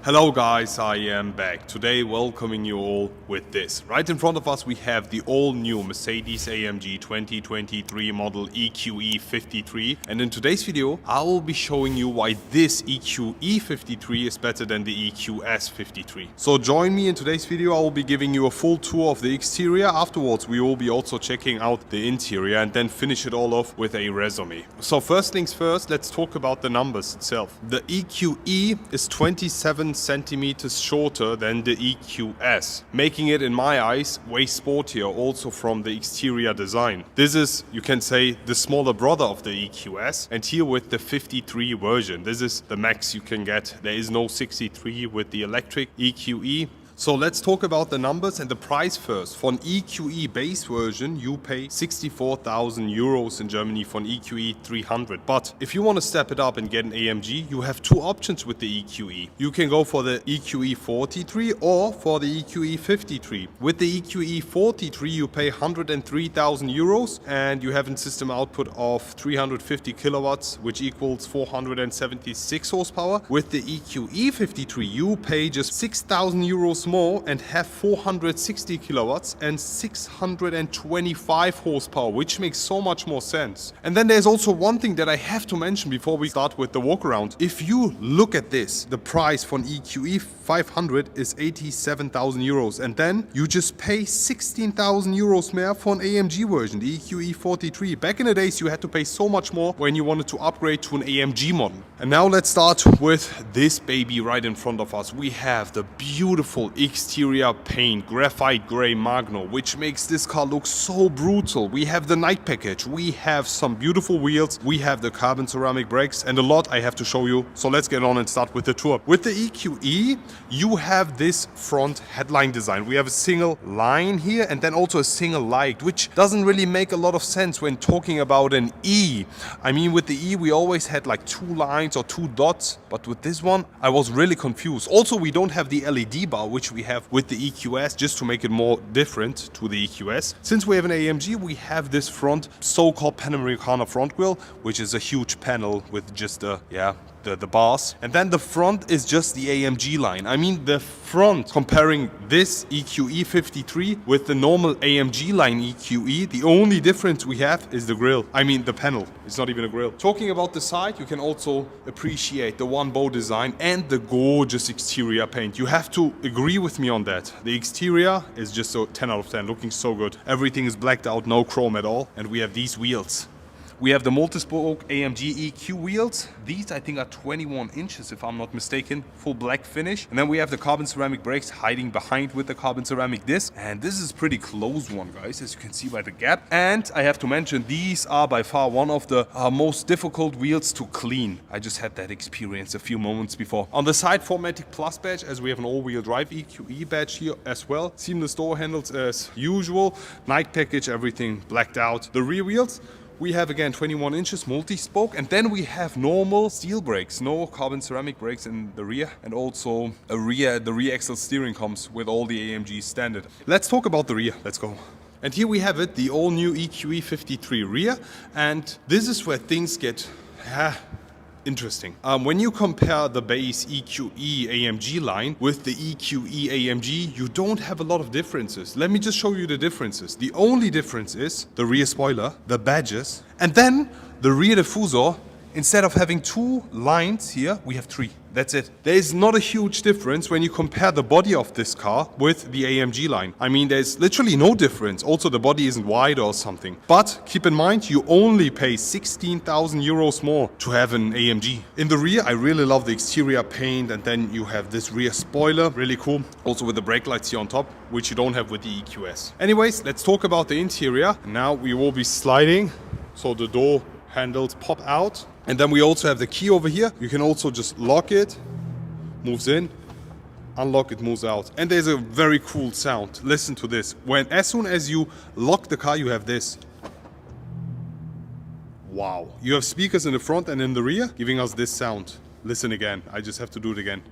Hello guys, I am back. Today welcoming you all with this. Right in front of us we have the all new Mercedes-AMG 2023 model EQE53, and in today's video I will be showing you why this EQE53 is better than the EQS53. So join me in today's video. I will be giving you a full tour of the exterior. Afterwards we will be also checking out the interior and then finish it all off with a resume. So first things first, let's talk about the numbers itself. The EQE is 27 centimeters shorter than the EQS, making it in my eyes way sportier also from the exterior design. This is, you can say, the smaller brother of the EQS, and here with the 53 version, this is the max you can get. There is no 63 with the electric EQE. So let's talk about the numbers and the price first. For an EQE base version, you pay 64,000 euros in Germany for an EQE 300. But if you want to step it up and get an AMG, you have two options with the EQE. You can go for the EQE 43 or for the EQE 53. With the EQE 43, you pay 103,000 euros and you have a system output of 350 kilowatts, which equals 476 horsepower. With the EQE 53, you pay just 6,000 euros more and have 460 kilowatts and 625 horsepower, which makes so much more sense. And then there's also one thing that I have to mention before we start with the walk around. If you look at this, the price for an EQE 500 is 87,000 euros, and then you just pay 16,000 euros more for an AMG version, the EQE 43. Back in the days you had to pay so much more when you wanted to upgrade to an AMG model. And now let's start with this baby right in front of us. We have the beautiful exterior paint, graphite gray magno, which makes this car look so brutal. We have the night package, we have some beautiful wheels, we have the carbon ceramic brakes, and a lot I have to show you. So let's get on and start with the tour. With the EQE, you have this front headline design. We have a single line here and then also a single light, which doesn't really make a lot of sense when talking about an E. I mean, with the E we always had like two lines or two dots, but with this one I was really confused. Also, we don't have the LED bar which we have with the EQS, just to make it more different to the EQS. Since we have an AMG, we have this front so-called Panamericana front grille, which is a huge panel with just the bars, and then the front is just the AMG line. I mean, the front, comparing this EQE 53 with the normal AMG line EQE, the only difference we have is the grille. I mean the panel, it's not even a grille. Talking about the side, you can also appreciate the one bow design and the gorgeous exterior paint. You have to agree with me on that. The exterior is just so 10 out of 10, looking so good. Everything is blacked out, no chrome at all, and we have these wheels. We have the multi-spoke AMG EQ wheels. These I think are 21 inches if I'm not mistaken, full black finish. And then we have the carbon ceramic brakes hiding behind with the carbon ceramic disc. And this is a pretty close one, guys, as you can see by the gap. And I have to mention, these are by far one of the most difficult wheels to clean. I just had that experience a few moments before. On the side, 4MATIC Plus badge, as we have an all-wheel drive EQE badge here as well. Seamless door handles as usual. Night package, everything blacked out. The rear wheels, we have again 21 inches multi-spoke, and then we have normal steel brakes, no carbon ceramic brakes in the rear, and also the rear axle steering comes with all the AMG standard. Let's talk about the rear, let's go. And here we have it, the all new EQE 53 rear, and this is where things get interesting. When you compare the base EQE AMG line with the EQE AMG, you don't have a lot of differences. Let me just show you the differences. The only difference is the rear spoiler, the badges, and then the rear diffuser. Instead of having two lines here, we have three. That's it. There is not a huge difference when you compare the body of this car with the AMG line. I mean, there's literally no difference. Also, the body isn't wide or something. But keep in mind, you only pay 16,000 euros more to have an AMG. In the rear, I really love the exterior paint, and then you have this rear spoiler, really cool. Also with the brake lights here on top, which you don't have with the EQS. Anyways, let's talk about the interior. Now we will be sliding, so the door handles pop out. And then we also have the key over here. You can also just lock it, moves in, unlock it, moves out. And there's a very cool sound. Listen to this. As soon as you lock the car, you have this. Wow. You have speakers in the front and in the rear giving us this sound. Listen again. I just have to do it again.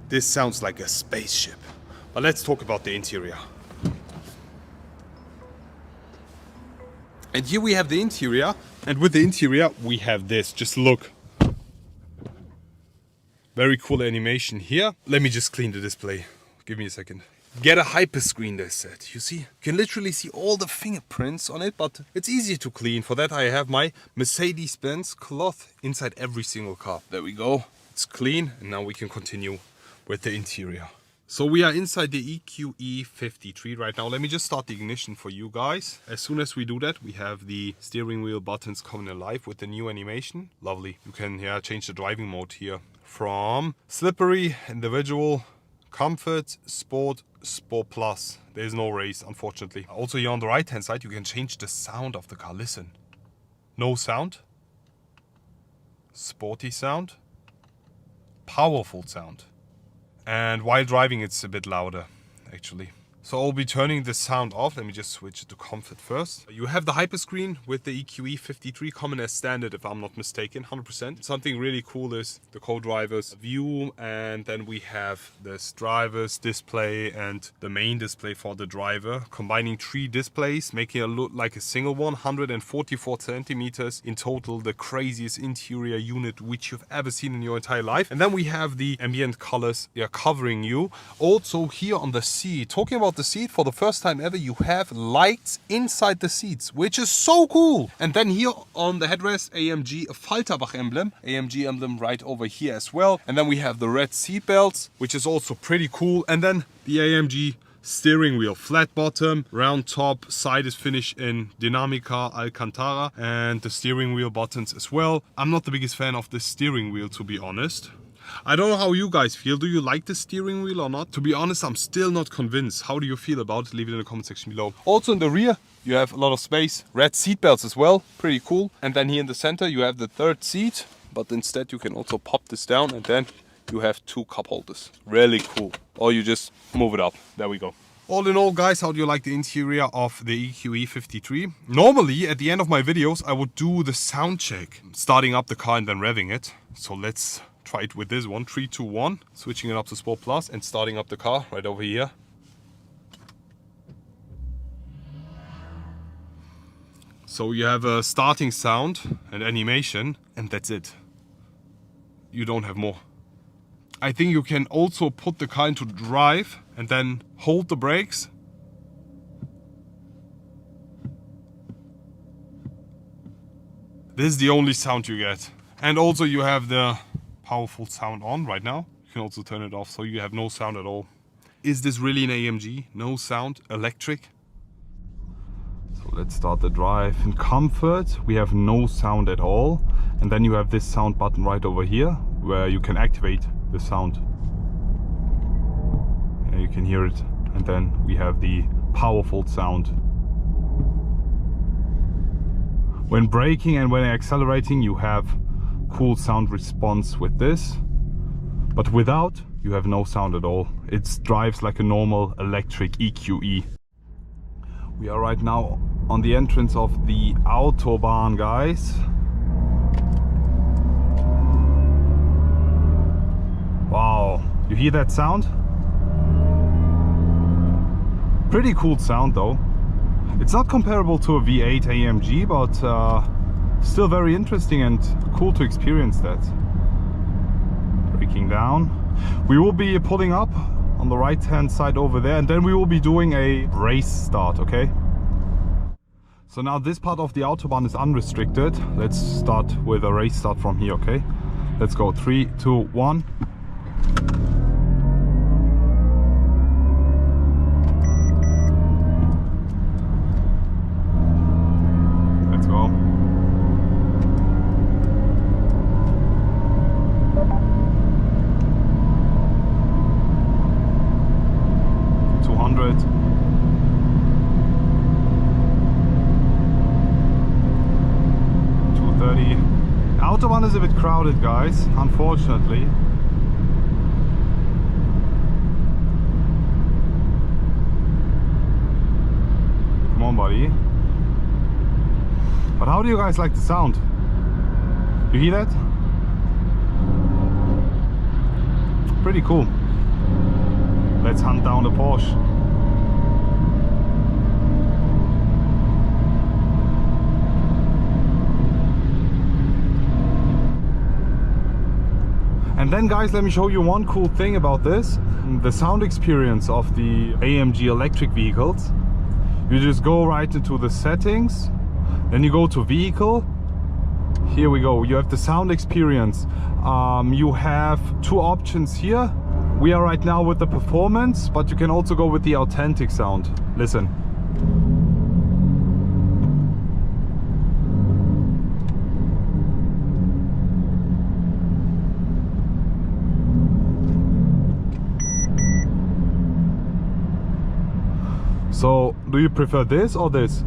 This sounds like a spaceship. But let's talk about the interior. And here we have the interior, and with the interior we have this. Just look. Very cool animation here. Let me just clean the display. Give me a second. Get a hyper screen, they said. You see, you can literally see all the fingerprints on it, but it's easier to clean. For that I have my Mercedes Benz cloth inside every single car. There we go. It's clean, and now we can continue with the interior. So we are inside the EQE53 right now. Let me just start the ignition for you guys. As soon as we do that, we have the steering wheel buttons coming alive with the new animation. Lovely. You can change the driving mode here from slippery, individual, comfort, sport, sport plus. There's no race, unfortunately. Also here on the right hand side, you can change the sound of the car. Listen. No sound. Sporty sound. Powerful sound. And while driving, it's a bit louder, actually. So I'll be turning the sound off. Let me just switch it to comfort first. You have the hyperscreen with the EQE53 common as standard, if I'm not mistaken, 100%. Something really cool is the co-driver's view, and then we have this driver's display and the main display for the driver, combining 3 displays, making it look like a single one, 144 centimeters in total, the craziest interior unit which you've ever seen in your entire life. And then we have the ambient colors covering you. Also here on the seat, talking about the seat, for the first time ever you have lights inside the seats, which is so cool. And then here on the headrest, AMG Falterbach emblem, AMG emblem right over here as well. And then we have the red seat belts, which is also pretty cool. And then the AMG steering wheel, flat bottom, round top, side is finished in Dinamica Alcantara, and the steering wheel buttons as well. I'm not the biggest fan of the steering wheel, to be honest. I don't know how you guys feel. Do you like the steering wheel or not? To be honest, I'm still not convinced. How do you feel about it? Leave it in the comment section below. Also in the rear, you have a lot of space. Red seat belts as well. Pretty cool. And then here in the center, you have the third seat. But instead, you can also pop this down, and then you have 2 cup holders. Really cool. Or you just move it up. There we go. All in all, guys, how do you like the interior of the EQE53? Normally, at the end of my videos, I would do the sound check, starting up the car and then revving it. So let's try it with this one. 3, 2, 1. Switching it up to Sport Plus and starting up the car right over here. So you have a starting sound and animation, and that's it. You don't have more. I think you can also put the car into drive and then hold the brakes. This is the only sound you get. And also you have the powerful sound on right now. You can also turn it off, so you have no sound at all. Is this really an AMG? No sound, electric? So let's start the drive. In comfort, we have no sound at all. And then you have this sound button right over here, where you can activate the sound. And you can hear it. And then we have the powerful sound. When braking and when accelerating, you have cool sound response with this, but without, you have no sound at all. It drives like a normal electric EQE. We are right now on the entrance of the Autobahn, guys. Wow, you hear that sound? Pretty cool sound though. It's not comparable to a V8 AMG, but still very interesting and cool to experience that. Braking down. We will be pulling up on the right hand side over there, and then we will be doing a race start, okay? So now this part of the Autobahn is unrestricted. Let's start with a race start from here, okay? Let's go. 3, 2, 1. Autobahn is a bit crowded, guys, unfortunately. Come on, buddy. But how do you guys like the sound? You hear that? Pretty cool. Let's hunt down the Porsche. And then guys, let me show you one cool thing about this. The sound experience of the AMG electric vehicles. You just go right into the settings, then you go to vehicle. Here we go, you have the sound experience. You have two options here. We are right now with the performance, but you can also go with the authentic sound. Listen. So, do you prefer this or this?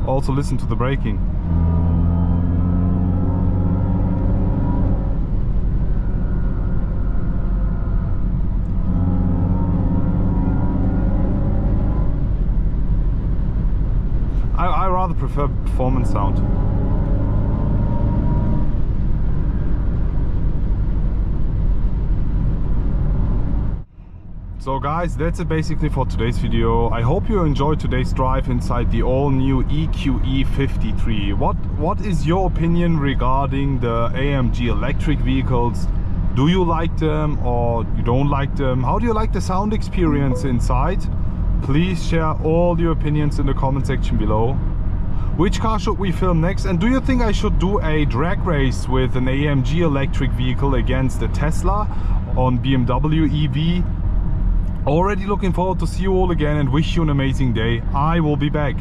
Also listen to the braking. I rather prefer performance sound. So guys, that's it basically for today's video. I hope you enjoyed today's drive inside the all-new EQE53. What is your opinion regarding the AMG electric vehicles? Do you like them or you don't like them? How do you like the sound experience inside? Please share all your opinions in the comment section below. Which car should we film next? And do you think I should do a drag race with an AMG electric vehicle against a Tesla on BMW EV? Already looking forward to see you all again and wish you an amazing day. I will be back.